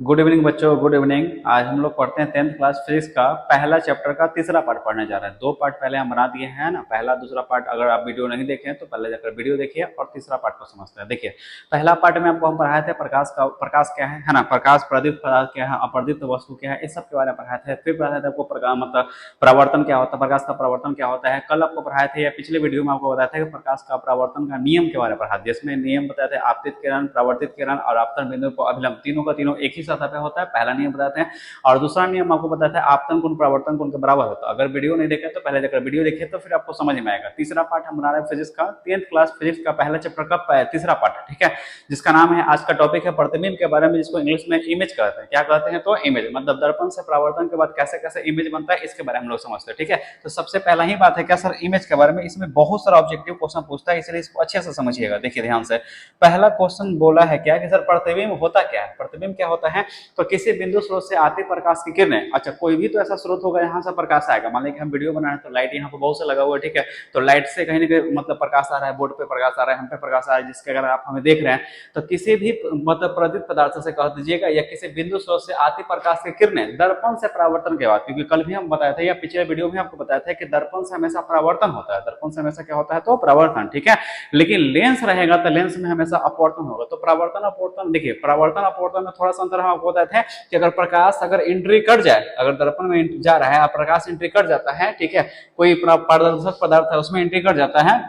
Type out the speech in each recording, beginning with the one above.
Good evening बच्चों, good evening. आज हम लोग पढ़ते हैं 10th क्लास फिजिक्स का पहला चैप्टर का तीसरा पार्ट पढ़ने जा रहे हैं। दो पार्ट पहले हम बना दिए हैं ना, पहला दूसरा पार्ट। अगर आप वीडियो नहीं देखे हैं तो पहले जाकर वीडियो देखिए और तीसरा पार्ट को समझते हैं। देखिए, पहला पार्ट में आपको हम पढ़ाए थे प्रकाश क्या है ना, प्रकाश प्रदीप्त पदार्थ क्या है, अपरदीप्त वस्तु क्या है, इस सब के बारे में पढ़ाए थे। फिर पढ़ाए थे आपको मतलब प्रवर्तन क्या होता है, प्रकाश का प्रवर्तन क्या होता है। कल आपको पढ़ाए थे या पिछले वीडियो में आपको बताया था कि प्रकाश का प्रवर्तन का नियम के बारे में पढ़ा, जिसमें नियम बताए थे आपतित किरण, प्रवर्तित किरण और आपतन बिंदु को अभिलंब, तीनों का तीनों एक ही सतह पे होता है। पहला नियम बताते हैं और दूसरा नियम आपको बताता है आपतन कोण प्रवर्तन कोण के बराबर होता है। अगर वीडियो नहीं देखे तो पहले जाकर वीडियो देखिए तो फिर आपको समझ में आएगा। तीसरा पार्ट हम बना रहे हैं फिजिक्स का 10th क्लास फिजिक्स का पहला चैप्टर का तीसरा पार्ट है, ठीक है, जिसका नाम है, आज का टॉपिक है प्रतिबिंब के बारे में, जिसको इंग्लिश में इमेज कहते हैं। क्या कहते हैं? तो इमेज, मतलब दर्पण से परावर्तन के बाद कैसे कैसे इमेज बनता है, इसके बारे में हम लोग समझते हैं, ठीक है। तो सबसे पहला ही बात है क्या सर, इमेज के बारे में। इसमें बहुत सारा ऑब्जेक्टिव क्वेश्चन पूछता है, इसलिए इसको अच्छे से समझिएगा। देखिए ध्यान से, पहला क्वेश्चन बोला है क्या कि सर प्रतिबिंब होता क्या है। प्रतिबिंब क्या होता है? तो किसी बिंदु स्रोत से आती प्रकाश की किरणें, अच्छा कोई भी तो ऐसा स्रोत होगा यहाँ से प्रकाश आएगा। मान लीजिए हम वीडियो बना रहे हैं तो लाइट यहाँ पर बहुत से लगा हुआ है, ठीक है, तो लाइट से कहीं ना कहीं मतलब प्रकाश आ रहा है, बोर्ड पे प्रकाश आ रहा है, हम पे प्रकाश आ रहा है, जिसके अगर आप हमें देख रहे हैं तो किसी भी मतलब प्रदीप्त पदार्थ से कह दीजिएगा या किसी बिंदु स्रोत से आती प्रकाश की किरणें दर्पण से परावर्तन के बाद, क्योंकि कल भी हम बताया था या पिछले वीडियो में आपको बताया था कि दर्पण से हमेशा परावर्तन होता है। दर्पण से हमेशा क्या होता है? तो परावर्तन, ठीक है। लेकिन लेंस रहेगा तो लेंस में हमेशा अपवर्तन होगा। तो परावर्तन अपवर्तन, देखिए परावर्तन अपवर्तन में थोड़ा सा अंतर हम आपको बताए थे कि अगर प्रकाश अगर एंट्री कर जाए, अगर दर्पण में जा रहा है प्रकाश एंट्री कर जाता है, ठीक है, कोई पारदर्शक पदार्थ है उसमें एंट्री कर जाता है,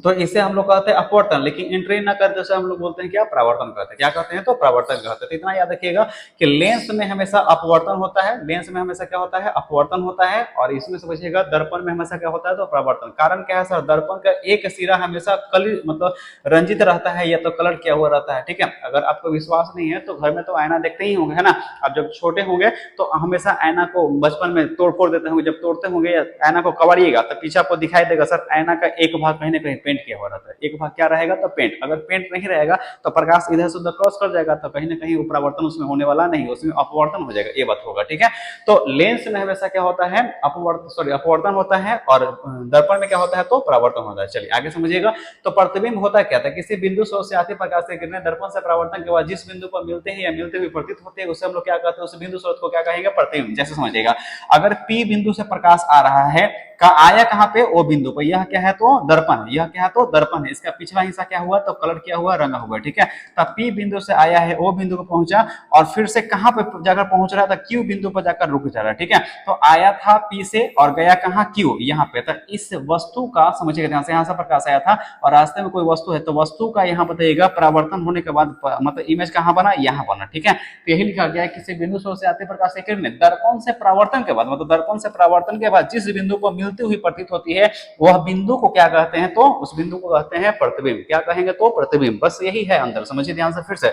तो इसे हम लोग कहते हैं अपवर्तन। लेकिन एंट्री ना करते से हम लोग बोलते हैं क्या? परावर्तन कहते हैं। क्या कहते हैं? तो परावर्तन कहते हैं। तो इतना याद रखिएगा कि लेंस में हमेशा अपवर्तन होता है, लेंस में हमेशा क्या होता है? अपवर्तन होता है। और इसमें समझिएगा दर्पण में हमेशा क्या होता है? तो परावर्तन। कारण क्या है सर? दर्पण का एक सिरा हमेशा कली मतलब रंजित रहता है या तो कलर किया हुआ रहता है, ठीक है। अगर आपको विश्वास नहीं है तो घर में तो आईना देखते ही होंगे, है ना। आप जब छोटे होंगे तो हमेशा आईना को बचपन में तोड़ फोड़ देते होंगे। जब तोड़ते होंगे आईना को कबाड़िएगा तो पीछे आपको दिखाई देगा सर, आईना का एक भाग कहीं ना कहीं पेंट किया हुआ रहता है। एक भाग क्या रहेगा? तो पेंट। अगर पेंट नहीं रहेगा तो प्रकाश इधर से उधर क्रॉस कर जाएगा, तो कहीं ना कहीं परावर्तन उसमें होने वाला नहीं, उसमें अपवर्तन हो जाएगा, ये बात होगा, ठीक है। तो लेंस में हमेशा क्या होता है? अपवर्तन होता है और दर्पण में क्या होता है? तो परावर्तन होता है। चलिए आगे समझिएगा। तो प्रतिबिंब होता क्या था? किसी बिंदु स्रोत से आती प्रकाश की किरणें दर्पण से परावर्तन के बाद जिस बिंदु पर मिलते हैं या मिलते हुए प्रतीत होते हैं उसे हम लोग क्या कहते हैं? उस बिंदु स्रोत को क्या कहेंगे? प्रतिबिंब। जैसे समझिएगा, अगर P बिंदु से प्रकाश आ रहा है का आया कहां पे? ओ बिंदु पर। यह क्या है? तो दर्पण है। यह क्या है? तो दर्पण है। इसका पिछला हिस्सा क्या हुआ? तो कलर किया हुआ, रंगा हुआ, ठीक है। तब P बिंदु से आया है, ओ बिंदु को पहुंचा और फिर से कहां पे जाकर पहुंच रहा था? Q बिंदु पर जाकर रुक जा रहा है, ठीक है। तो आया था P से और गया कहां? Q, यहाँ पे। तो इस वस्तु का समझिएगा ध्यान से, यहाँ से प्रकाश आया था और रास्ते में कोई वस्तु है, तो वस्तु का यहाँ बताइएगा परावर्तन होने के बाद मतलब इमेज कहाँ बना? यहाँ बना, ठीक है। तो यही लिखा गया है किसी बिंदु स्रोत से आते प्रकाश की किरणें दर्पण से परावर्तन के बाद, मतलब दर्पण से परावर्तन के बाद जिस बिंदु को मिलती हुई प्रतीत होती है वह बिंदु को क्या कहते हैं? तो उस बिंदु को कहते हैं प्रतिबिंब। क्या कहेंगे? तो प्रतिबिंब। बस यही है अंतर, समझिए ध्यान से फिर से।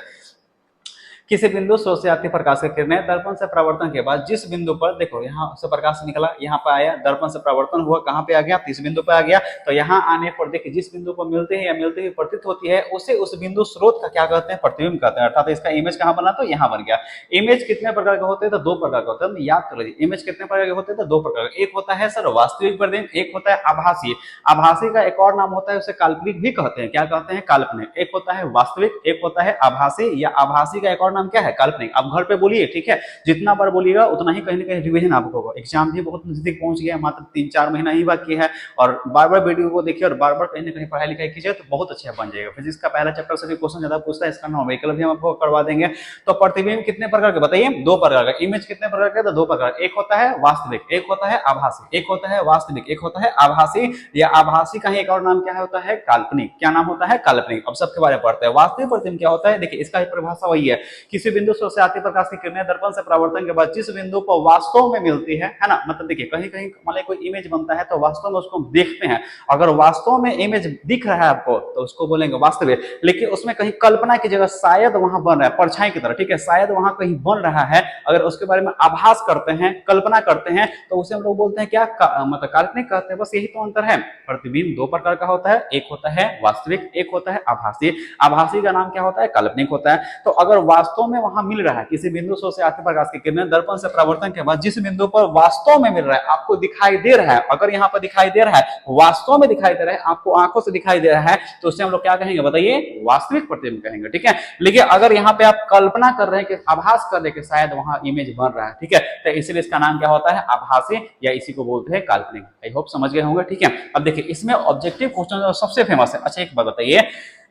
किसी बिंदु स्रोत से आती प्रकाश की किरणें दर्पण से परावर्तन के बाद जिस बिंदु पर, देखो यहाँ से प्रकाश निकला, यहाँ पे आया, दर्पण से परावर्तन हुआ, कहाँ पे आ गया? इस बिंदु पे आ गया। तो यहाँ आने पर देखिए जिस बिंदु पर मिलते हैं या मिलते हुए प्रतीत होती है उसे उस बिंदु स्रोत का क्या कहते हैं? प्रतिबिंब कहते हैं। अर्थात इसका इमेज कहाँ बना? तो यहाँ बन गया। इमेज कितने प्रकार के होते हैं? तो दो प्रकार के होते हैं। याद कर लीजिए, इमेज कितने प्रकार के होते हैं? तो दो प्रकार के। एक होता है सर वास्तविक प्रतिबिंब, एक होता है आभासी। आभासी का एक और नाम होता है, उसे काल्पनिक भी कहते हैं। क्या कहते हैं? काल्पनिक। एक होता है वास्तविक, एक होता है आभासी, या आभासी का एक और नाम क्या है? काल्पनिक। आप घर पे बोलिए, ठीक है, जितना बार बोलिएगा उतना ही कहीं ना कहीं रिवीजन आपको होगा। एग्जाम भी बहुत नजदीक पहुंच गया, मात्र 3-4 महीना ही बाकी है और बार बार वीडियो को देखिए और बार बार कहीं ना कहीं पढ़ाई लिखाई कीजिए तो बहुत अच्छा बन जाएगा। फिजिक्स का पहला चैप्टर से भी क्वेश्चन ज्यादा पूछता है, इसका न्यूमेरिकल भी हम आपको करवा देंगे। तो प्रतिबिंब कितने प्रकार के बताइए? दो प्रकार का। इमेज कितने प्रकार के? तो दो प्रकार। एक होता है वास्तविक, एक होता है आभासी। एक होता है वास्तविक, एक होता है आभासी, या आभासी का ही एक और नाम क्या होता है? काल्पनिक। क्या नाम होता है? काल्पनिक। अब सबके बारे में पढ़ते हैं। वास्तविक प्रतिबिंब क्या होता है? देखिए इसका परिभाषा वही है, किसी बिंदु से आती प्रकाश की किरणें दर्पण से परावर्तन के बाद जिस बिंदु पर वास्तव में मिलती है ना, मतलब देखिए कहीं कहीं मान लीजिए कोई इमेज बनता है तो वास्तव में उसको देखते हैं, अगर वास्तव में इमेज दिख रहा है आपको तो उसको बोलेंगे वास्तविक। लेकिन उसमें कहीं कल्पना की जगह शायद वहां बन रहा है परछाई की तरह, ठीक है, शायद वहां कहीं बन रहा है, अगर उसके बारे में आभास करते हैं, कल्पना करते हैं, तो उसे हम लोग बोलते हैं क्या? मतलब काल्पनिक कहते हैं। बस यही तो अंतर है। प्रतिबिंब दो प्रकार का होता है, एक होता है वास्तविक, एक होता है आभासी। आभासी का नाम क्या होता है? काल्पनिक होता है। तो अगर वास्तव वास्तव में वहां मिल रहा है, किसी बिंदु से आते प्रकाश की किरणें दर्पण से परावर्तन के बाद जिस बिंदु पर वास्तव में मिल रहा है, आपको दिखाई दे रहा है, अगर यहाँ पर दिखाई दे रहा है, वास्तव में दिखाई दे रहा है, आपको आंखों से दिखाई दे रहा है, तो उससे हम लोग क्या कहेंगे बताइए, वास्तविक प्रतिबिंब कहेंगे। ठीक है, लेकिन अगर यहाँ पे आप कल्पना कर रहे हैं कि आभास कर रहे हैं कि शायद वहां इमेज बन रहा है, ठीक है, तो इसलिए इसका नाम क्या होता है, आभासी, या इसी को बोलते हैं काल्पनिक। आई होप समझ गए होंगे। ठीक है, अब देखिए इसमें ऑब्जेक्टिव क्वेश्चन सबसे फेमस है। अच्छा एक बात बताइए,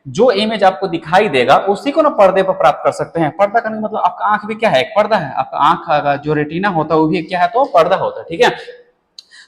जो इमेज आपको दिखाई देगा उसी को ना पर्दे पर प्राप्त कर सकते हैं। पर्दा करने का मतलब आपका आंख भी क्या है, एक पर्दा है। आपका आंख का जो रेटिना होता है वो भी क्या है, तो पर्दा होता है। ठीक है,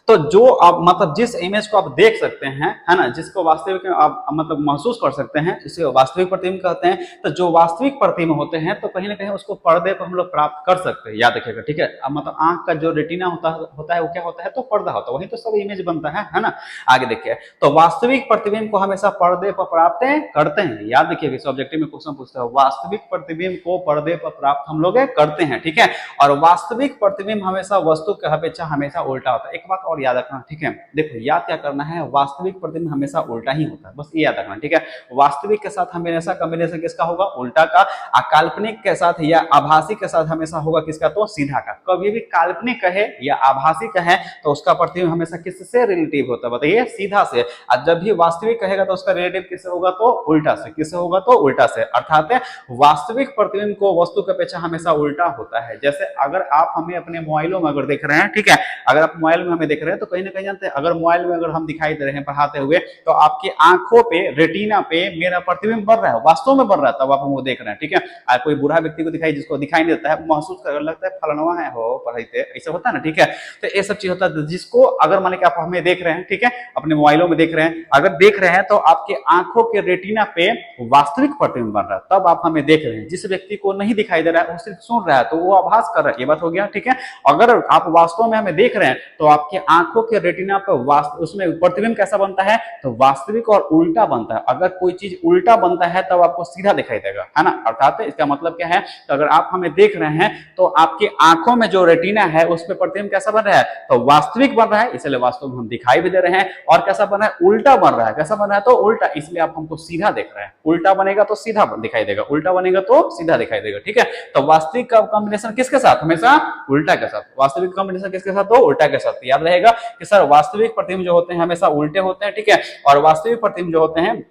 तो जो आप मतलब जिस इमेज को आप देख सकते हैं, है ना, जिसको वास्तविक आप मतलब महसूस कर सकते हैं, इसे वास्तविक प्रतिबिंब कहते हैं। तो जो वास्तविक प्रतिबिंब होते हैं तो कहीं ना कहीं उसको पर्दे पर हम लोग प्राप्त कर सकते हैं, याद रखिएगा। ठीक है, अब मतलब आंख का जो रेटिना होता है वो क्या होता है, तो पर्दा होता है, वही तो सब इमेज बनता है ना। आगे देखिए, तो वास्तविक प्रतिबिंब को हमेशा पर्दे पर प्राप्त करते हैं। याद रखिएगा, इस ऑब्जेक्टिव में क्वेश्चन पूछता है, वास्तविक प्रतिबिंब को पर्दे पर प्राप्त हम लोग करते हैं। ठीक है, और वास्तविक प्रतिबिंब हमेशा वस्तु की अपेक्षा हमेशा उल्टा होता है। एक बात और याद रखना, ठीक है, देखो याद क्या करना है, वास्तविक प्रतिबिंब हमेशा उल्टा ही होता है, बस ये याद रखना। ठीक है, वास्तविक के साथ हमेशा कॉम्बिनेशन किसका होगा, उल्टा का। काल्पनिक के साथ या आभासी के साथ हमेशा होगा किसका, तो सीधा का। कभी भी काल्पनिक कहे या आभासी कहे तो उसका प्रतिबिंब हमेशा किससे रिलेटिव होता है, बताइए, सीधा से। और जब भी वास्तविक कहेगा तो उसका रिलेटिव किससे होगा, तो उल्टा से। किससे होगा, तो उल्टा से। अर्थात वास्तविक प्रतिबिंब को वस्तु की अपेक्षा हमेशा उल्टा होता है। जैसे अगर आप हमें अपने मोबाइलों में अगर देख रहे हैं, ठीक है, अगर आप मोबाइल में हमें देख रहे हैं तो कहीं ना कहीं जानते हैं, अगर मोबाइल में अगर हम दिखाई दे रहे हैं पढ़ाते हुए, तो आपकी आंखों पे, रेटिना पे मेरा प्रतिबिंब बन रहा है, वास्तव में बन रहा है, तब आप हमको देख रहे हैं। ठीक है, कोई बूढ़ा व्यक्ति को दिखाई, जिसको दिखाई नहीं देता है, महसूस कर लगता है फलाना है हो पढ़ाते, ऐसा होता है ना। ठीक है, तो ये सब चीज होता है, जिसको अगर मान के आप हमें देख रहे हैं, ठीक है, अपने मोबाइलों में देख रहे हैं, अगर देख रहे हैं तो आपके आंखों के रेटिना पे वास्तविक प्रतिबिंब बन रहा है, तब आप हमें देख रहे हैं। जिस व्यक्ति को नहीं दिखाई दे रहा है, वो सिर्फ सुन रहा है, तो वो आभास कर रहा है, ये बात हो गया। ठीक है, अगर आप वास्तव में हमें देख रहे हैं तो आपके आंखों के रेटिना पर उसमें प्रतिबिंब कैसा बनता है, तो वास्तविक और उल्टा बनता है। अगर कोई चीज उल्टा बनता है तब आपको सीधा दिखाई देगा, है ना। अर्थात इसका मतलब क्या है, तो अगर आप हमें देख रहे हैं तो आपकी आंखों में जो रेटिना है उस पर प्रतिबिंब कैसा बन रहा है, तो वास्तविक बन रहा है, इसलिए वास्तव में हम दिखाई भी दे रहे हैं। और कैसा बन रहा है, उल्टा बन रहा है। कैसा बन रहा है, तो उल्टा, इसलिए आप हमको सीधा देख रहे हैं। उल्टा बनेगा तो सीधा दिखाई देगा, उल्टा बनेगा तो सीधा दिखाई देगा। ठीक है, तो वास्तविक का कॉम्बिनेशन किसके साथ, हमेशा उल्टा के साथ। वास्तविक कॉम्बिनेशन किसके साथ, तो उल्टा के साथ। याद रहेगा कि सर वास्तविक प्रतिबिंब जो होते हैं हमेशा उल्टे होते हैं। ठीक है, और वास्तविक प्रतिबिंब जो होते हैं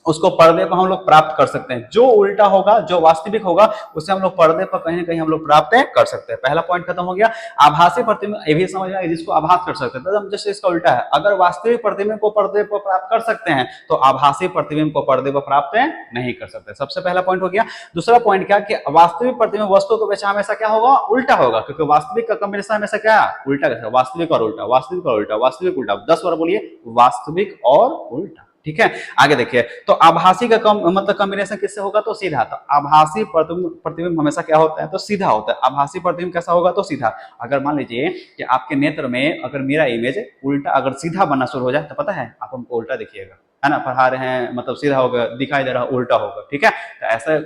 उसको पर्दे पर हम लोग प्राप्त कर सकते हैं। जो उल्टा होगा, जो वास्तविक होगा, उसे हम लोग पर्दे पर कहीं ना कहीं हम लोग प्राप्त कर सकते हैं। पहला पॉइंट खत्म हो गया। आभासी प्रतिबिंब ये भी समझ आएगा, जिसको आभास कर सकते हैं, तो जैसे इसका उल्टा है, अगर वास्तविक प्रतिबिंब को पर्दे पर प्राप्त कर सकते हैं तो आभासी प्रतिबिंब को पर्दे पर प्राप्त नहीं कर सकते। सबसे पहला पॉइंट हो गया। दूसरा पॉइंट क्या, कि वास्तविक प्रतिबिंब वस्तु की अपेक्षा हमेशा क्या होगा, उल्टा होगा, क्योंकि वास्तविक का कॉम्बिनेशन हमेशा क्या, उल्टा का। वास्तविक और उल्टा, वास्तविक और उल्टा, वास्तविक उल्टा। 10 बार बोलिए, वास्तविक और उल्टा। ठीक है, आगे देखिए, तो आभासी का मतलब कॉम्बिनेशन किससे होगा, तो सीधा। तो आभासी प्रतिबिंब हमेशा क्या होता है, तो सीधा होता है। आभासी प्रतिबिंब कैसा होगा, तो सीधा। अगर मान लीजिए कि आपके नेत्र में अगर मेरा इमेज उल्टा अगर सीधा बनना शुरू हो जाए, तो पता है आप हमको उल्टा देखिएगा, है ना। पढ़ा रहे हैं मतलब सीधा होगा, दिखाई दे रहा उल्टा होगा। ठीक है, तो ऐसा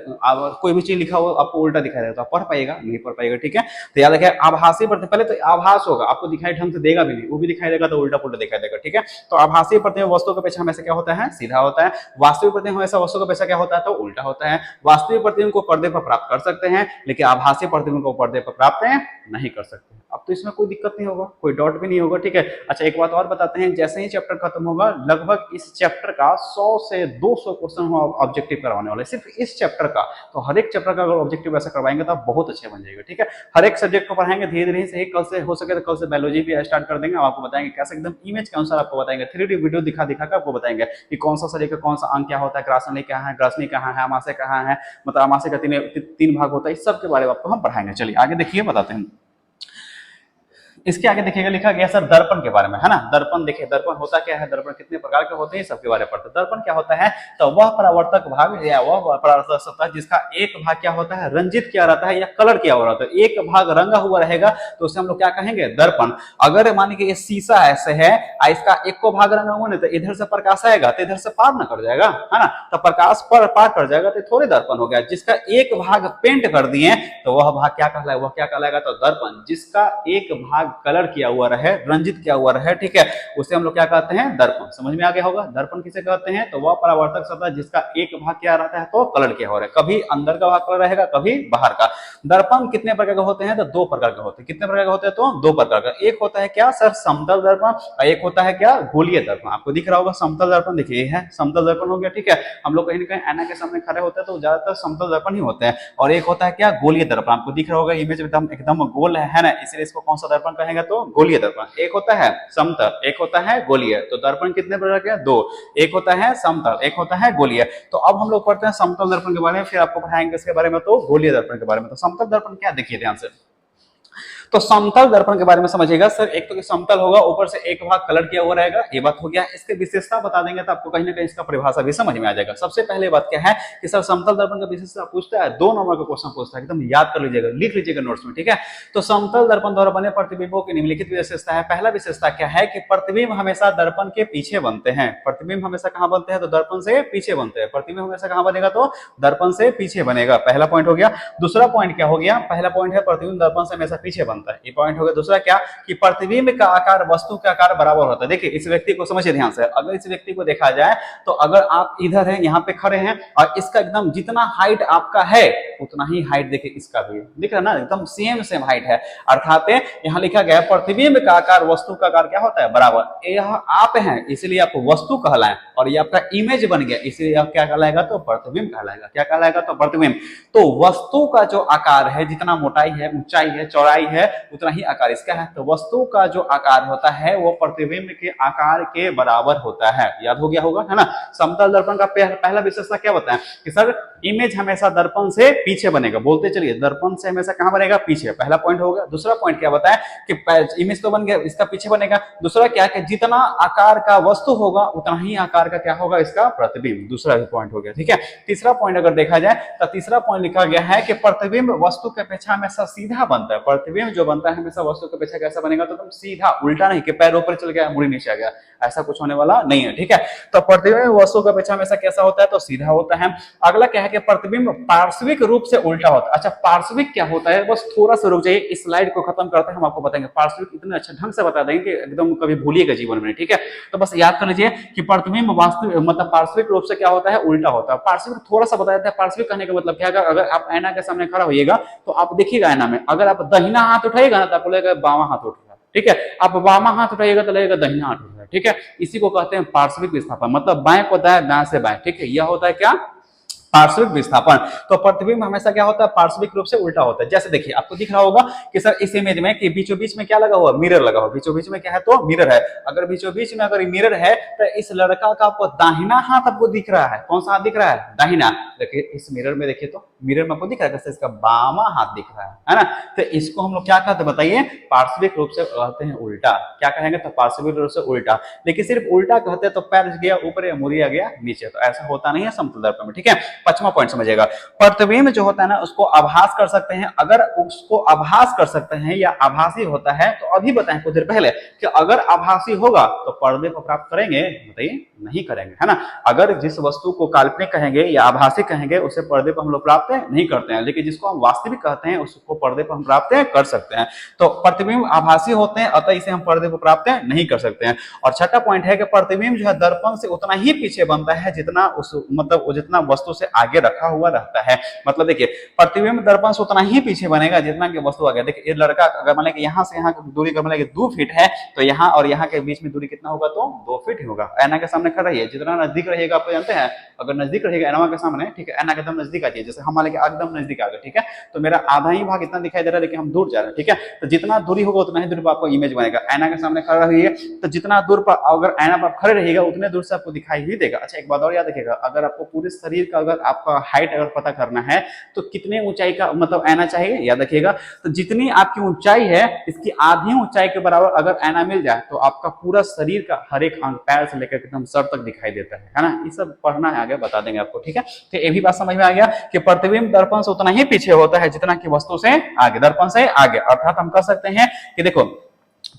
कोई भी चीज लिखा हो आपको उल्टा दिखाई देगा तो आप पढ़ पाएगा, नहीं पढ़ पाएगा। ठीक है, तो याद रखिए, आभासी प्रतिबिंब पहले तो आभास होगा, आपको दिखाई ढंग से देगा भी नहीं, वो भी दिखाई देगा तो उल्टा पुल्टा दिखाई देगा। ठीक है, तो आभासी प्रतिबिंब वस्तु की अपेक्षा हमेशा क्या होता है, सीधा होता है। वास्तविक प्रतिबिंब हमेशा वस्तु की अपेक्षा क्या होता है, तो उल्टा होता है। वास्तविक प्रतिबिंब को पर्दे पर प्राप्त कर सकते हैं, लेकिन आभासी प्रतिबिंब को पर्दे पर प्राप्त नहीं कर सकते। अब तो इसमें कोई दिक्कत नहीं होगा, कोई डाउट भी नहीं होगा। ठीक है, अच्छा एक बात और बताते हैं, जैसे ही चैप्टर खत्म होगा, लगभग इस चैप्टर का 100 से 200 क्वेश्चन ऑब्जेक्टिव करवाने वाले, सिर्फ इस चैप्टर का। तो हर एक चैप्टर का अगर ऑब्जेक्टिव ऐसा करवाएंगे तो बहुत अच्छे बन जाएगा। ठीक है, हर एक सब्जेक्ट को पढ़ाएंगे धीरे धीरे से। कल से हो सके तो कल से बायोलॉजी भी स्टार्ट कर देंगे। आपको बताएंगे कैसे एकदम इमेज के अनुसार आपको बताएंगे, 3D वीडियो दिखा दिखा कर आपको बताएंगे कि कौन सा शरीर का कौन सा अंग क्या होता है, ग्रासनी क्या है, ग्रासनी कहाँ है, अमाशय कहाँ है, मतलब अमाशय का तीन भाग होता है। इस सब के बारे में आपको हम पढ़ाएंगे। चलिए आगे देखिए, बताते हैं। इसके आगे देखिएगा लिखा गया सर दर्पण के बारे में, है ना। दर्पण देखिए, दर्पण होता क्या है, दर्पण कितने प्रकार के होते हैं, सबके बारे में पढ़ते हैं। दर्पण क्या होता है, तो वह परावर्तक भाग या वह परावर्तक सतह जिसका एक भाग क्या होता है, रंजित किया रहता है या कलर किया हुआ रहता है। एक भाग रंगा हुआ रहेगा तो उसे हम लोग क्या कहेंगे, दर्पण। अगर मान लीजिए ये शीशा ऐसे है, इसका एक को भाग रंगा हुआ नहीं, तो इधर से प्रकाश आएगा तो इधर से पार ना कर जाएगा, है ना। तो प्रकाश पर पार कर जाएगा तो थोड़े दर्पण हो गया। जिसका एक भाग पेंट कर दिए तो वह भाग क्या कहलाएगा, वह क्या कहलाएगा, तो दर्पण। जिसका एक भाग कलर किया हुआ रहे, रंजित किया हुआ रहे, ठीक है, उसे हम लोग क्या कहते हैं, दर्पण। समझ में आ गया होगा, दर्पण किसे कहते हैं, तो वह परावर्तक सतह जिसका एक भाग क्या रहता है, तो कलर किया हुआ है, कभी अंदर का भाग कलर रहेगा, कभी बाहर का। दर्पण कितने प्रकार के होते हैं, तो दो प्रकार के होते हैं। कितने प्रकार के होते हैं, तो दो प्रकार का। एक होता है क्या सर, समतल दर्पण, और एक होता है क्या, गोलीय दर्पण। आपको दिख रहा होगा समतल दर्पण, देखिए ये है समतल दर्पण हो गया, ठीक है। हम लोग कहीं ना कहीं आईना के सामने खड़े होते हैं तो ज्यादातर समतल दर्पण ही होते हैं। और एक होता है क्या, गोलीय दर्पण। आपको दिख रहा होगा इमेज एकदम एकदम गोल है ना, इसलिए इसको कौन सा दर्पण कहेंगे, तो गोलीय दर्पण। एक होता है समतल, एक होता है गोलीय। तो दर्पण कितने प्रकार के, दो, एक होता है समतल, एक होता है गोलीय। तो अब हम लोग पढ़ते हैं समतल दर्पण के बारे में, फिर आपको पढ़ाएंगे इसके बारे में, तो गोलीय दर्पण के बारे में। तो समतल दर्पण क्या, देखिए ध्यान से। तो समतल दर्पण के बारे में समझिएगा सर, एक तो समतल होगा, ऊपर से एक भाग कलर किया हुआ रहेगा, ये बात हो गया। इसके विशेषता बता देंगे तो आपको कहीं ना कहीं इसका परिभाषा भी समझ में आ जाएगा। सबसे पहले बात क्या है कि सर समतल दर्पण का विशेषता पूछता है, 2 नंबर का क्वेश्चन पूछता है, एकदम याद कर लीजिएगा, लिख लीजिएगा नोट्स में, ठीक है। तो समतल दर्पण द्वारा बने प्रतिबिंबों की निम्नलिखित विशेषता है। पहला विशेषता क्या है कि प्रतिबिंब हमेशा दर्पण के पीछे बनते हैं। प्रतिबिंब हमेशा कहां बनते हैं, तो दर्पण से पीछे बनते हैं। प्रतिबिंब हमेशा कहां बनेगा, तो दर्पण से पीछे बनेगा, पहला पॉइंट हो गया। दूसरा पॉइंट क्या हो गया, पहला पॉइंट है प्रतिबिंब दर्पण से हमेशा पीछे बनता है, ये पॉइंट हो गया। दूसरा क्या कि प्रतिबिंब का आकार वस्तु के आकार बराबर होता है। देखिए इस व्यक्ति को समझिए ध्यान से, अगर इस व्यक्ति को देखा जाए तो अगर आप इधर हैं, यहाँ पे खड़े हैं, और इसका एकदम जितना हाइट आपका है उतना ही हाइट देखिए इसका भी दिख रहा है ना, एकदम सेम सेम हाइट है। अर्थात यहाँ लिखा गया प्रतिबिंब का आकार वस्तु का आकार क्या होता है, बराबर। यह आप हैं इसलिए आप वस्तु कहलाएं, और ये आपका इमेज बन गया इसलिए आप क्या कहलाएगा, तो प्रतिबिंब कहलाएगा। क्या कहलाएगा, तो प्रतिबिंब। तो वस्तु का जो आकार है, जितना मोटाई है, ऊंचाई है, चौड़ाई है, उतना ही आकार इसका है। तो वस्तु का जो आकार होता है वो प्रतिबिंब के आकार के बराबर होता है। याद हो गया होगा, है ना। समतल दर्पण का पहला विशेषता क्या बताएं कि सर इमेज हमेशा दर्पण से पीछे बनेगा। बोलते चलिए, दर्पण से हमेशा कहां बनेगा, पीछे, पहला पॉइंट होगा। दूसरा पॉइंट क्या बताएं कि इमेज तो बन गया, इसका पीछे बनेगा। दूसरा क्या कि जितना आकार का वस्तु होगा उतना ही आकार का क्या होगा, इसका प्रतिबिंब। दूसरा पॉइंट हो गया, ठीक है। तीसरा पॉइंट अगर देखा जाए तो तीसरा पॉइंट लिखा गया है कि प्रतिबिंब वस्तु के अपेक्षा हमेशा सीधा बनता है। प्रतिबिंब जो बनता है हमेशा वस्तु के अपेक्षा कैसा बनेगा, तो तुम सीधा, उल्टा नहीं कि पैर ऊपर चल गया मुड़ी नीचे आ गया, ऐसा कुछ होने वाला नहीं है, ठीक है। तो प्रतिबिंब वस्तु के अपेक्षा हमेशा कैसा होता है, तो सीधा होता है। अगला क्या है कि प्रतिबिंब पार्श्विक रूप से उल्टा होता है। अच्छा, पार्श्विक क्या होता है, बस थोड़ा सा रुक जाइए, इस स्लाइड को खत्म करते हैं, हम आपको बताएंगे। पार्श्विक इतने अच्छे ढंग से बता देंगे कि एकदम कभी भूलिएगा जीवन में, ठीक है। तो बस याद कर लीजिए कि प्रतिबिंब वास्तविक मतलब पार्श्विक रूप से क्या होता है, उल्टा होता है। पार्श्विक थोड़ा सा बता देते हैं, पार्श्विक कहने का मतलब क्या है। अगर आप आईना के सामने खड़ा होइएगा तो आप देखिएगा आईना में, अगर आप दाहिना हाथ उठाइएगा ना तो आपको लगेगा बावां हाथ उठ रहा है, ठीक है। आप बावां हाथ उठाइएगा तो लगेगा दाहिना हाथ उठ रहा है, ठीक है। इसी को कहते हैं पार्श्विक विस्थापन, मतलब बाएं को दाएं, दाएं से बाएं, ठीक है। यह होता है क्या, पार्श्विक विस्थापन। तो प्रतिबिंब हमेशा क्या होता है, पार्श्विक रूप से उल्टा होता है। जैसे देखिए आपको दिख रहा होगा कि सर इस इमेज में कि बीचों बीच में क्या लगा हुआ, मिरर लगा हुआ। बीचों बीच में क्या है, तो मिरर है। अगर बीचों बीच में अगर मिरर है तो इस लड़का का आपको दाहिना हाथ आपको दिख रहा है। कौन सा हाथ दिख रहा है, दाहिना। देखिए इस मिरर में देखिए तो मिरर में आपको दिख रहा है इसका बामा हाथ दिख रहा है ना। तो इसको हम लोग क्या कहते हैं बताइए, पार्श्विक रूप से कहते हैं उल्टा। क्या कहेंगे, तो पार्श्विक रूप से उल्टा। लेकिन सिर्फ उल्टा कहते हैं तो पैर गया ऊपर या मुड़िया गया नीचे, तो ऐसा होता नहीं है समतल दर्पण में, ठीक है। 5वां पॉइंट समझिएगा, प्रतिबिंब जो होता है ना उसको आभास कर सकते हैं। अगर उसको आभास कर सकते हैं या आभासी होता है तो अभी बताएं कुछ देर पहले कि अगर आभासी होगा तो पर्दे को प्राप्त करेंगे, बताइए नहीं करेंगे, है ना। अगर जिस वस्तु को काल्पनिक कहेंगे या आभासी कहेंगे उसे पर्दे पर हम लोग प्राप्त नहीं करते हैं, लेकिन जिसको हम वास्तविक कहते हैं उसको पर्दे पर हम प्राप्त कर सकते हैं। तो प्रतिबिंब आभासी होते हैं, अतः इसे हम पर्दे पर प्राप्त नहीं कर सकते हैं। और छठा पॉइंट है कि प्रतिबिंब जो है दर्पण से उतना ही पीछे बनता है जितना उस मतलब जितना वस्तु से आगे रखा हुआ रहता है। मतलब देखिए प्रतिबिंब दर्पण से उतना ही पीछे बनेगा जितना कि वस्तु आगे। देखिए ये लड़का अगर मान लें यहाँ से यहाँ की दूरी अगर मान लें 2 फीट है तो यहाँ और यहाँ के बीच में दूरी कितना होगा, तो 2 फीट ही होगा। ऐना के सामने खड़ा रहिए, जितना नजदीक रहिएगा आप जानते हैं, अगर नजदीक रहिएगा ऐना के सामने, ठीक है, ऐना के एकदम नजदीक आ जाइए। जैसे हम मान लें एकदम नजदीक आ गए, ठीक है, तो मेरा आधा ही भाग इतना दिखाई दे रहा है लेकिन हम दूर जा रहे हैं, ठीक है। तो जितना दूरी होगा उतना ही दूरी पर आपको इमेज बनेगा। ऐना के सामने खड़ा रहिए तो जितना दूर पर अगर ऐना पर खड़े रहिएगा उतने दूर से आपको दिखाई ही देगा। अच्छा एक बात और याद रखिएगा, अगर आपको पूरे शरीर का अगर आपका हाइट अगर पता करना है तो कितने ऊंचाई का मतलब ऐना चाहिए, याद रखिएगा। तो जितनी आपकी ऊंचाई है इसकी आधी ऊंचाई के बराबर अगर ऐना मिल जाए तो आपका पूरा शरीर का हर एक अंग पैर से लेकर एकदम सर तक दिखाई देता है ना। ये सब पढ़ना है, आगे बता देंगे आपको, ठीक है। तो ये भी बात समझ में आ गया कि प्रतिबिंब दर्पण से उतना ही पीछे होता है जितना कि वस्तु से आगे, दर्पण से आगे। अर्थात हम कह सकते हैं कि देखो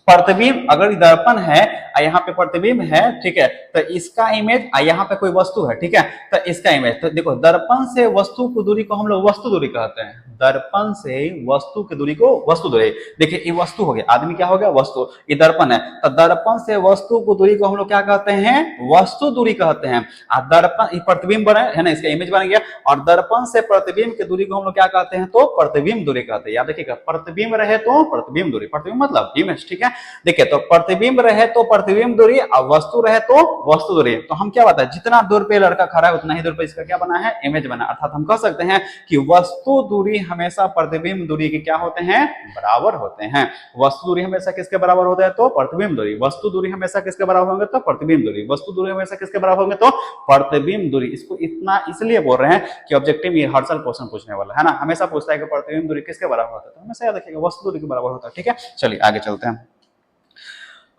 प्रतिबिंब अगर दर्पण है यहाँ पे प्रतिबिंब है, ठीक है, तो इसका इमेज यहाँ पे कोई वस्तु है, ठीक है, तो इसका इमेज, तो देखो दर्पण से वस्तु की दूरी को हम लोग वस्तु दूरी कहते हैं, दर्पण से वस्तु की दूरी को वस्तु दूरी। देखिए ये वस्तु हो गया, आदमी क्या हो गया, वस्तु, ये दर्पण है, तो दर्पण से वस्तु की दूरी को हम लोग क्या कहते हैं, वस्तु दूरी कहते हैं। दर्पण प्रतिबिंब बना है ना, इसका इमेज बन गया, और दर्पण से प्रतिबिंब की दूरी को हम लोग क्या कहते हैं, तो प्रतिबिंब दूरी कहते हैं। याद रखिएगा, प्रतिबिंब रहे तो प्रतिबिंब दूरी, प्रतिबिंब मतलब इमेज, ठीक है। देखिए तो प्रतिबिंब रहे तो प्रतिबिंब दूरी, और वस्तु रहे तो वस्तु दूरी। तो हम क्या बताए, जितना दूर पे लड़का खड़ा है उतना ही दूर पे इसका क्या बना है, इमेज बना। अर्थात हम कह सकते हैं कि वस्तु दूरी हमेशा प्रतिबिंब दूरी के क्या होते हैं, बराबर होते हैं। वस्तु दूरी हमेशा किसके बराबर होता है, तो प्रतिबिंब दूरी। वस्तु दूरी हमेशा किसके बराबर होंगे, तो प्रतिबिंब दूरी। वस्तु दूरी हमेशा किसके बराबर होंगे, तो प्रतिबिंब दूरी। इसको इतना इसलिए बोल रहे हैं कि ऑब्जेक्टिव ये हर साल क्वेश्चन पूछने वाला है ना, हमेशा पूछता है कि प्रतिबिंब दूरी किसके बराबर होता है, तो हमेशा याद रखिएगा वस्तु दूरी के बराबर होता है, ठीक है। चलिए आगे चलते हैं।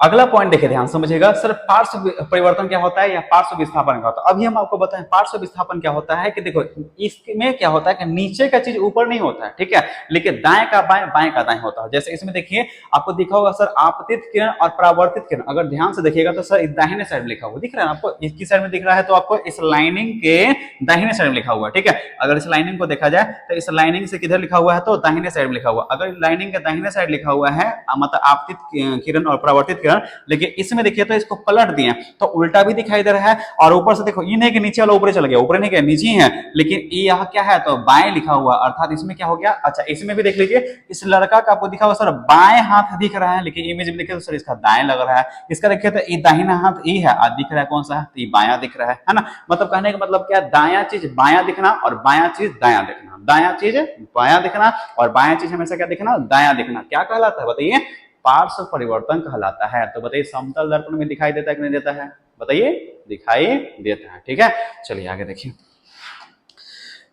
अगला पॉइंट देखिए, ध्यान समझिएगा सर, पार्श्व परिवर्तन क्या होता है या पार्श्व विस्थापन क्या होता है। अभी हम आपको बताएं पार्श्व विस्थापन क्या होता है, कि देखो इसमें क्या होता है कि नीचे का चीज ऊपर नहीं होता है, ठीक है, लेकिन दाएं का बाएं, बाएं का दाएं होता है। जैसे इसमें देखिए आपको दिखा होगा सर, आपतित किरण और परावर्तित किरण। अगर ध्यान से देखिएगा तो सर दाहिने साइड में लिखा हुआ दिख रहा है आपको, इसकी साइड में दिख रहा है, तो आपको इस लाइनिंग के दाहिने साइड में लिखा हुआ है, ठीक है। अगर इस लाइनिंग को देखा जाए तो इस लाइनिंग से किधर लिखा हुआ है, तो दाहिने साइड में लिखा हुआ। अगर लाइनिंग के दाहिने साइड लिखा हुआ है मतलब आपतित किरण और परावर्तित किरण, लेकिन इसमें देखिए तो इसको पलट दिए तो उल्टा भी दिखाई दे रहा है, और ऊपर से देखो ये नहीं कि नीचे वाला ऊपर चला गया, ऊपर नहीं गया, नीचे है, लेकिन ये यहाँ क्या है, तो बाएं लिखा हुआ, अर्थात इसमें क्या हो गया। अच्छा इसमें भी देख लीजिए, इस लड़का का आपको दिखा हुआ सर बाएं हाथ दिख रहा है, लेकिन इमेज में देखिए तो सर इसका दाएं लग रहा है। इसका देखिए तो ये दाहिना हाथ ये है, आज दिख रहा है कौन सा है, तो ये बायां दिख रहा है ना। मतलब कहने का मतलब क्या, दायां चीज बायां दिखना और बायां चीज दायां दिखना, दायां चीज बायां दिखना और बायां चीज हमेशा क्या दिखना, दायां दिखना। क्या कहलाता है बताइए, पार्श्व परिवर्तन कहलाता है। तो बताइए समतल दर्पण में दिखाई देता है कि नहीं देता है, बताइए दिखाई देता है, ठीक है। चलिए आगे देखिए,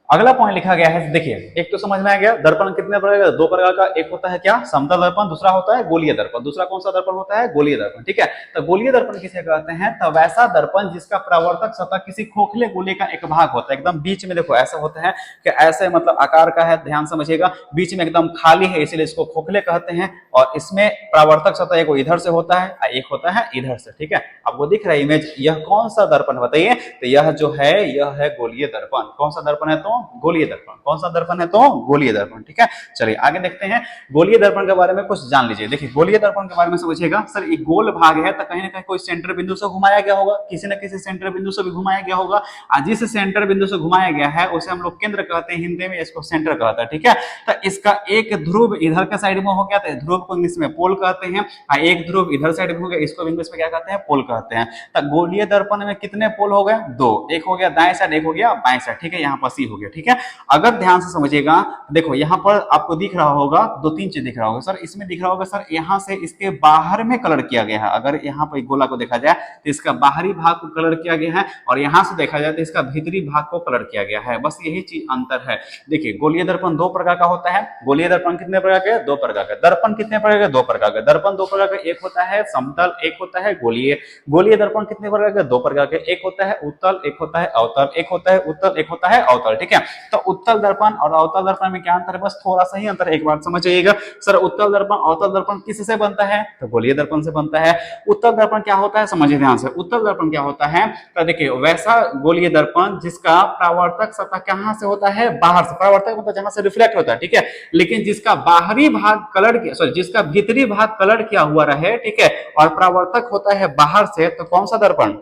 अगला पॉइंट लिखा गया है, देखिए एक तो समझ में आ गया दर्पण कितने प्रकार का, दो प्रकार का, एक होता है क्या, समतल दर्पण, दूसरा होता है गोलीय दर्पण। दूसरा कौन सा दर्पण होता है, गोलीय दर्पण, ठीक है। तो गोलीय दर्पण किसे कहते हैं, तो वैसा दर्पण जिसका परावर्तक सतह किसी खोखले गोले का एक भाग होता है, एकदम बीच में देखो ऐसा होता है कि ऐसे मतलब आकार का है, ध्यान समझिएगा, बीच में एकदम खाली है, इसलिए इसको खोखले कहते हैं। और इसमें परावर्तक सतह एक इधर से होता है, एक होता है इधर से, ठीक है। आपको दिख रहा है इमेज, यह कौन सा दर्पण बताइए, तो यह जो है यह है गोलीय दर्पण। कौन सा दर्पण है, तो गोलीय दर्पण। कौन सा दर्पण है, तो गोलीय दर्पण, ठीक है। चलिए आगे देखते हैं, गोलीय दर्पण के बारे में कुछ जान लीजिए। देखिए गोलीय दर्पण के बारे में समझिएगा सर, एक गोल भाग है तो कहीं ना कहीं कोई सेंटर बिंदु से घुमाया गया होगा, किसी न किसी सेंटर बिंदु से भी घुमाया गया होगा। जिस सेंटर बिंदु से घुमाया गया है उसे हम लोग केंद्र कहते हैं, हिंदी में इसको सेंटर कहता है, ठीक है। तो इसका एक ध्रुव इधर के साइड में हो गया तो ध्रुव को इंग्लिश में पोल कहते हैं, एक ध्रुव इधर साइड में हो गया, इसको इंग्लिश में क्या कहते हैं, पोल कहते हैं। तो गोलीय दर्पण में कितने पोल हो गए, दो, एक हो गया दाएं साइड, एक हो गया बाएं साइड, ठीक है। यहाँ पर सी हो गया, ठीक है। अगर ध्यान से समझिएगा, देखो यहाँ पर आपको दिख रहा होगा दो तीन चीज दिख रहा होगा सर, इसमें दिख रहा होगा सर यहाँ से इसके बाहर में कलर किया गया है। अगर यहाँ पर गोला को देखा जाए तो इसका बाहरी भाग को कलर किया गया है, और यहाँ से देखा जाए तो इसका भीतरी भाग को कलर किया गया है, बस यही चीज अंतर है। देखिए गोलीय दर्पण दो प्रकार का होता है। गोलीय दर्पण कितने प्रकार के, दो प्रकार के। दर्पण कितने प्रकार के, दो प्रकार के। दर्पण दो प्रकार का, एक होता है समतल, एक होता है गोलीय। गोलीय दर्पण कितने प्रकार के, दो प्रकार के, एक होता है उत्तल, एक होता है अवतल, एक होता है उत्तल, एक होता है अवतल, ठीक है। तो उत्तल दर्पण और अवतल दर्पण में क्या अंतर है, बस थोड़ा सा ही अंतर है, एक बार समझ जाइएगा। सर उत्तल दर्पण अवतल दर्पण किससे बनता है, तो गोलीय दर्पण से बनता है। उत्तल दर्पण क्या होता है, समझिए ध्यान से, उत्तल दर्पण क्या होता है, तो देखिए वैसा गोलीय दर्पण जिसका परावर्तक सतह कहां से होता है, बाहर से। परावर्तक मतलब जहां से रिफ्लेक्ट होता है, ठीक है, लेकिन जिसका बाहरी भाग कलर किया, सॉरी जिसका भीतरी भाग कलर किया हुआ रहे, ठीक है, और परावर्तक होता है बाहर से, तो कौन सा दर्पण,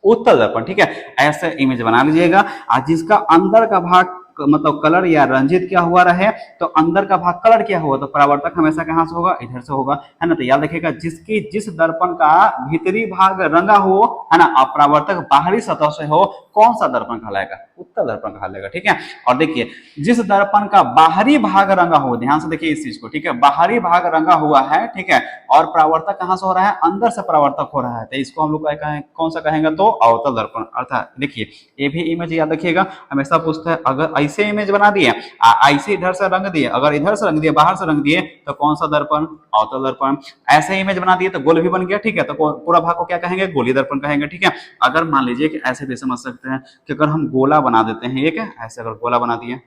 उत्तल दर्पण, ठीक है। ऐसे इमेज बना लीजिएगा। आज जिसका अंदर का भाग मतलब कलर या रंजित क्या हुआ रहे, तो अंदर का भाग कलर क्या हुआ, तो परावर्तक हमेशा कहां से होगा, इधर से होगा, है ना। तो याद रखिएगा जिस दर्पण का भीतरी भाग रंगा हो, है ना, और परावर्तक बाहरी सतह से हो, कौन सा दर्पण कहलाएगा, उत्तल दर्पण कहलाएगा, ठीक है। और देखिए जिस दर्पण का बाहरी भाग रंगा हो, ध्यान से देखिए इस चीज को, ठीक है, बाहरी भाग रंगा हुआ है, ठीक है, और परावर्तक कहां से हो रहा है, अंदर से परावर्तक हो रहा है, तो इसको हम लोग कौन सा कहेंगे, तो अवतल दर्पण। अर्थात देखिए ये भी इमेज याद रखिएगा, हमेशा पूछता है, अगर ऐसे इमेज बना दिए, ऐसे इधर से रंग दिए, अगर इधर से रंग दिए, बाहर से रंग दिए, तो कौन सा दर्पण, अवतल दर्पण। ऐसे इमेज बना दिए तो गोल भी बन गया, ठीक है, तो पूरा भाग को क्या कहेंगे, गोलीय दर्पण कहेंगे, ठीक है। अगर मान लीजिए कि ऐसे भी समझ सकते हैं कि अगर हम गोला बना देते हैं, एक ऐसे अगर गोला बना दिए,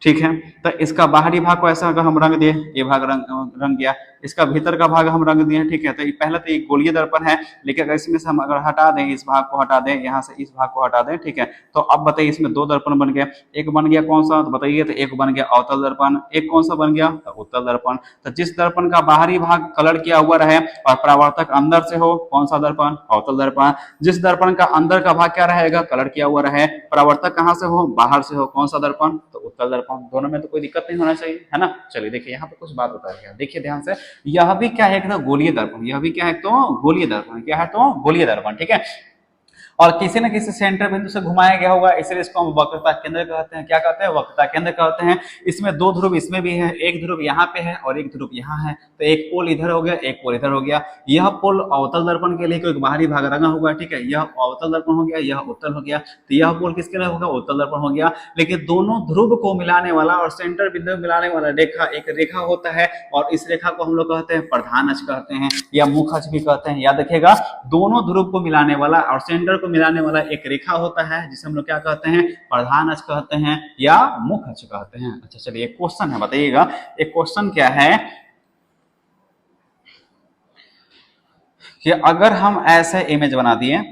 ठीक है। तो इसका बाहरी भाग को ऐसा अगर हम रंग दिए, ये भाग रंग गया, इसका भीतर का भाग हम रंग दिए, ठीक है। तो पहले तो एक गोलीय दर्पण है, लेकिन अगर इसमें से हम अगर हटा दें, इस भाग को हटा दें, यहाँ से इस भाग को हटा दें, ठीक है। तो अब बताइए इसमें दो दर्पण बन गए, एक बन गया कौन सा, तो बताइए, तो एक बन गया अवतल दर्पण, एक कौन सा बन गया, तो उत्तल दर्पण। तो जिस दर्पण का बाहरी भाग कलर किया हुआ रहे और परावर्तक अंदर से हो, कौन सा दर्पण, अवतल दर्पण। जिस दर्पण का अंदर का भाग क्या रहेगा, कलर किया हुआ रहे, परावर्तक कहाँ से हो, बाहर से हो, कौन सा दर्पण, तो उत्तल दर्पण। दोनों में तो कोई दिक्कत नहीं होना चाहिए, है ना। चलिए देखिए यहाँ पे कुछ बात बताया गया, देखिए ध्यान से, यह भी क्या है, एक तो गोलीय दर्पण, यह भी क्या है, तो गोलीय दर्पण, क्या है, तो गोलीय दर्पण, ठीक है। और किसी न किसी सेंटर बिंदु से घुमाया गया होगा, इसलिए इसको हम वक्रता केंद्र कहते हैं। क्या कहते हैं, वक्रता केंद्र कहते हैं। इसमें दो ध्रुव इसमें भी है, एक ध्रुव यहाँ पे है और एक ध्रुव यहाँ है, तो एक पोल इधर हो गया, एक पोल इधर हो गया। यह पोल अवतल दर्पण के लिए कोई बाहरी भाग रंगा हुआ, ठीक है, यह अवतल दर्पण हो गया, यह उत्तल हो गया। तो यह पोल किसके लिए होगा, उत्तल दर्पण हो गया। लेकिन दोनों ध्रुव को मिलाने वाला और सेंटर बिंदु मिलाने वाला रेखा एक रेखा होता है, और इस रेखा को हम लोग कहते हैं प्रधान अक्ष कहते हैं, या मुख्य अक्ष भी कहते हैं। याद रखिएगा, दोनों ध्रुव को मिलाने वाला और सेंटर को मिलाने वाला एक रेखा होता है, जिसे हम लोग क्या कहते हैं, प्रधान अक्ष कहते हैं या मुख्य अक्ष कहते हैं। अच्छा चलिए, एक क्वेश्चन है, बताइएगा एक क्वेश्चन क्या है कि अगर हम ऐसे इमेज बना दिए,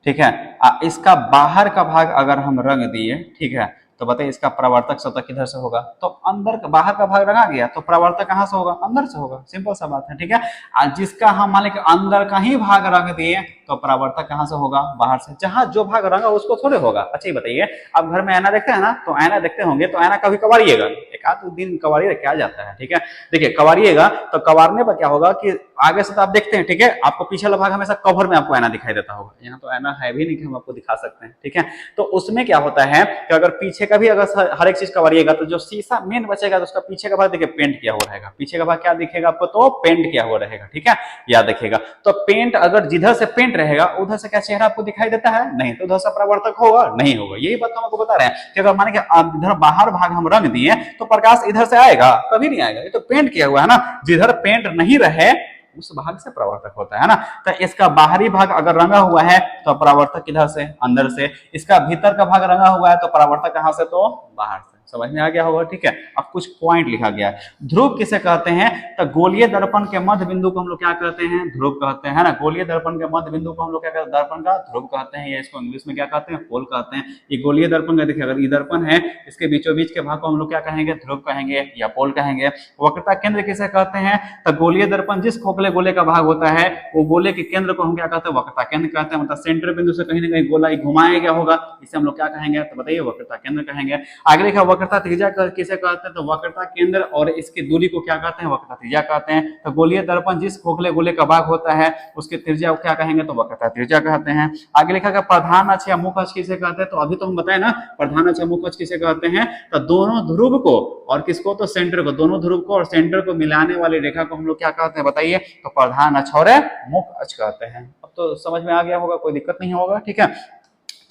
ठीक है, इसका बाहर का भाग अगर हम रंग दिए, ठीक है, तो बताइए इसका परावर्तक सतह किधर से होगा, तो अंदर का बाहर का भाग रंगा गया, तो परावर्तक कहां से होगा, अंदर से होगा, सिंपल सा बात है, ठीक है। और जिसका हम मान लें अंदर का ही भाग रंग दिए, तो परावर्तक कहां से होगा, बाहर से। जहां जो भाग रंगा उसको थोड़े होगा। अच्छा ये बताइए, अब घर में आईना देखते हैं ना, तो आईना देखते होंगे, तो आईना कभी कबारिएगा, एक आध दिन कबारिए क्या जाता है, ठीक है। देखिए कबारिएगा, तो कबारने पर क्या होगा कि आगे से तो आप देखते हैं, ठीक है, आपको पीछे वाला भाग हमेशा कवर में आपको आईना दिखाई देता होगा। यहाँ तो आईना है भी नहीं कि हम आपको दिखा सकते हैं, ठीक है। तो उसमें क्या होता है कि अगर पीछे का भी अगर हर एक चीज कबारिएगा, तो जो शीशा मेन बचेगा, तो उसका पीछे का भाग देखिए पेंट किया हुआ रहेगा, पीछे का भाग क्या दिखेगा आपको, तो पेंट किया हुआ रहेगा, ठीक है, याद रखिएगा। तो पेंट अगर जिधर से पेंट रहेगा उधर से क्या चेहरा आपको दिखाई देता है, नहीं, तो उधर से परावर्तक होगा, नहीं होगा। यही बात हम आपको बता रहे हैं कि अगर माने कि इधर बाहर भाग हम रंग दिए, तो प्रकाश इधर से आएगा, कभी नहीं आएगा, ये तो पेंट किया हुआ है ना। जिधर पेंट नहीं रहे उस भाग से परावर्तक होता है ना। तो इसका बाहरी भाग अगर रंगा हुआ है, तो परावर्तक किधर से, अंदर से। इसका भीतर का भाग रंगा हुआ है, तो परावर्तक कहां से, तो बाहर से। समझ में आ गया होगा, ठीक है। अब कुछ पॉइंट लिखा गया है। ध्रुव किसे कहते हैं, तो गोलीय दर्पण के मध्य बिंदु को हम लोग क्या कहते हैं, ध्रुव कहते हैं ना। गोलीय दर्पण के मध्य बिंदु को हम लोग क्या कहते हैं, दर्पण का ध्रुव कहते हैं, या इसको इंग्लिश में क्या कहते हैं, पोल कहते हैं। ये गोलीय दर्पण का देखिए, अगर ये दर्पण है, इसके बीचों बीच के भाग को हम लोग क्या कहेंगे, ध्रुव कहेंगे या पोल कहेंगे। वक्रता केंद्र किसे कहते हैं, तो गोलीय दर्पण जिस खोखले गोले का भाग होता है, वो गोले के केंद्र को हम क्या कहते हैं, वक्रता केंद्र कहते हैं। मतलब सेंटर बिंदु से कहीं ना कहीं गोला घुमाया गया होगा, इसे हम लोग क्या कहेंगे, तो बताइए वक्रता केंद्र कहेंगे। आगे लिखा वक्रता त्रिज्या किसे कहते हैं, तो वक्रता केंद्र और इसकी दूरी को क्या कहते हैं, वक्रता त्रिज्या कहते हैं। तो गोलीय दर्पण जिस खोखले गोले का भाग होता है, उसकी त्रिज्या को क्या कहेंगे, तो वक्रता त्रिज्या कहते हैं। आगे लिखा गया प्रधान अक्ष या मुख्य अक्ष किसे कहते हैं, तो अभी तो हम बताए ना प्रधान अक्ष या मुख्य अक्ष किसे कहते हैं, तो दोनों ध्रुव को और किसको, तो सेंटर को, दोनों ध्रुव को और सेंटर को मिलाने वाली रेखा को हम लोग क्या कहते हैं, बताइए, तो प्रधान अक्ष और मुख्य अक्ष कहते हैं। अब तो समझ में आ गया होगा, कोई दिक्कत नहीं होगा, ठीक है।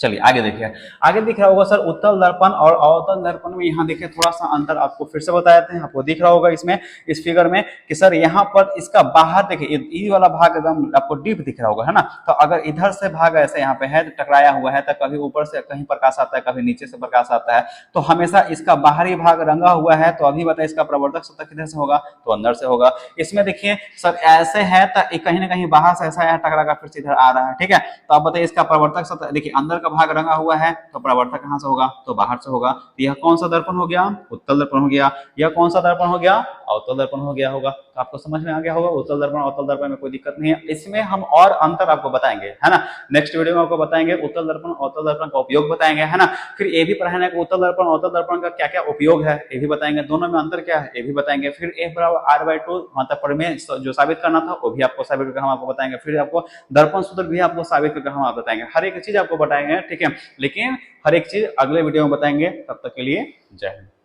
चलिए आगे देखिए, आगे दिख रहा होगा सर उत्तल दर्पण और अवतल दर्पण में, यहाँ देखिए थोड़ा सा अंतर आपको फिर से बता देते हैं। आपको दिख रहा होगा इसमें, इस फिगर में, कि सर यहाँ पर इसका बाहर देखिए, ये वाला भाग एकदम आपको डीप दिख रहा होगा, है ना। तो अगर इधर से भाग ऐसे यहाँ पे है, तो टकराया हुआ है, तो कभी ऊपर से कहीं प्रकाश आता है, कभी नीचे से प्रकाश आता है, तो हमेशा इसका बाहरी भाग रंगा हुआ है। तो अभी बताए इसका प्रवर्तक सतह किधर से होगा, तो अंदर से होगा। इसमें देखिए सर ऐसे है, तो कहीं ना कहीं बाहर से ऐसा है, टकरा का फिर से इधर आ रहा है, ठीक है। तो अब बताइए इसका प्रवर्तक सतह, देखिए अंदर भाग रंगा हुआ है, तो परावर्तक कहां से होगा, तो बाहर से होगा। तो यह कौन सा दर्पण हो गया, उत्तल दर्पण हो गया। यह कौन सा दर्पण हो गया, अवतल दर्पण हो गया होगा। तो आपको समझ में आ गया होगा, उत्तल दर्पण अवतल दर्पण में कोई दिक्कत नहीं है। इसमें हम और अंतर आपको बताएंगे, है ना। नेक्स्ट वीडियो में आपको बताएंगे उत्तल दर्पण अवतल दर्पण का उपयोग बताएंगे, है ना। फिर ये भी पढ़ाना कि उत्तल दर्पण अवतल दर्पण का क्या क्या उपयोग है, ये भी बताएंगे। दोनों में अंतर क्या है, ये भी बताएंगे। फिर F=R/2 मतलब प्रमेय जो साबित करना था, वो भी आपको साबित करके हम आपको बताएंगे। फिर आपको दर्पण सूत्र भी आपको साबित करके हम आप बताएंगे। हर एक चीज आपको बताएंगे, ठीक है। लेकिन हर एक चीज अगले वीडियो में बताएंगे। तब तक के लिए जय हिंद।